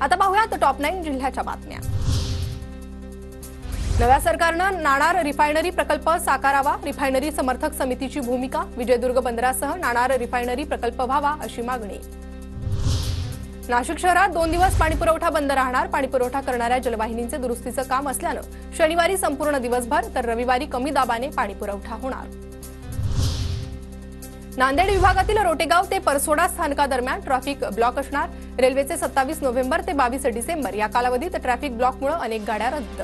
आता पाहूयात टॉप 9 जिल्ह्याच्या बातम्या। नव्या सरकारनं नाणार रिफायनरी प्रकल्प साकारावा, रिफायनरी समर्थक समितीची भूमिका। विजयदुर्ग बंदरासह नाणार रिफायनरी प्रकल्प व्हावा अशी मागणी। नाशिक शहरात 2 दिवस पाणीपुरवठा बंद राहणार। पाणीपुरवठा करणाऱ्या जलवाहिनींचे दुरुस्तीचं काम असल्यानं शनिवारी संपूर्ण दिवसभर तर रविवारी कमी दाबाने पाणीपुरवठा होणार। नांदेड विभागातील रोटेगाव ते परसोडा स्थानकादरम्यान ट्रॅफिक ब्लॉक असणार। रेल्वेचे 27 नोव्हेंबर ते 22 डिसेंबर या कालावधीत ट्रॅफिक ब्लॉकमुळे अनेक गाड्या रद्द।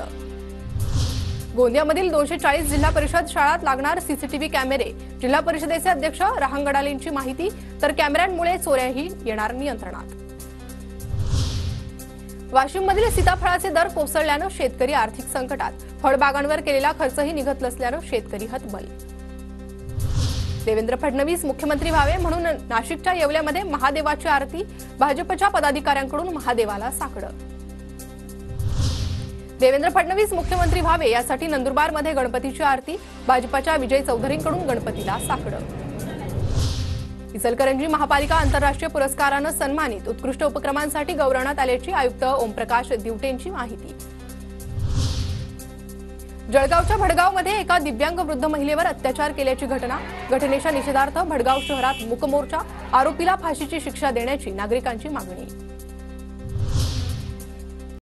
गोंदियामधील 240 जिल्हा परिषद शाळांत लागणार सीसीटीव्ही कॅमेरे। जिल्हा परिषदेचे अध्यक्ष रहांगडालेंची माहिती। तर कॅमेऱ्यांमुळे चोऱ्याही येणार नियंत्रणात। वाशिममधील सीताफळाचे दर कोसळल्यानं शेतकरी आर्थिक संकटात। फळबागांवर केलेला खर्चही निघत नसल्यानं शेतकरी हतबल। देवेंद्र फडणवीस मुख्यमंत्री व्हावे म्हणून नाशिकच्या येवल्यामध्ये महादेवाची आरती। भाजपच्या पदाधिकाऱ्यांकडून महादेवाला साकडं। देवेंद्र फडणवीस मुख्यमंत्री व्हावे यासाठी नंदुरबारमध्ये गणपतीची आरती। भाजपच्या विजय चौधरींकडून गणपतीला साकडं। इचलकरंजी महापालिका आंतरराष्ट्रीय पुरस्कारानं सन्मानित। उत्कृष्ट उपक्रमांसाठी गौरवण्यात आल्याची आयुक्त ओमप्रकाश दिवटेंची माहिती। जळगावच्या भडगावमध्ये एका दिव्यांग वृद्ध महिलेवर अत्याचार केल्याची घटना। घटनेच्या निषेधार्थ भडगाव शहरात मूक मोर्चा। आरोपीला फाशीची शिक्षा देण्याची नागरिकांची मागणी।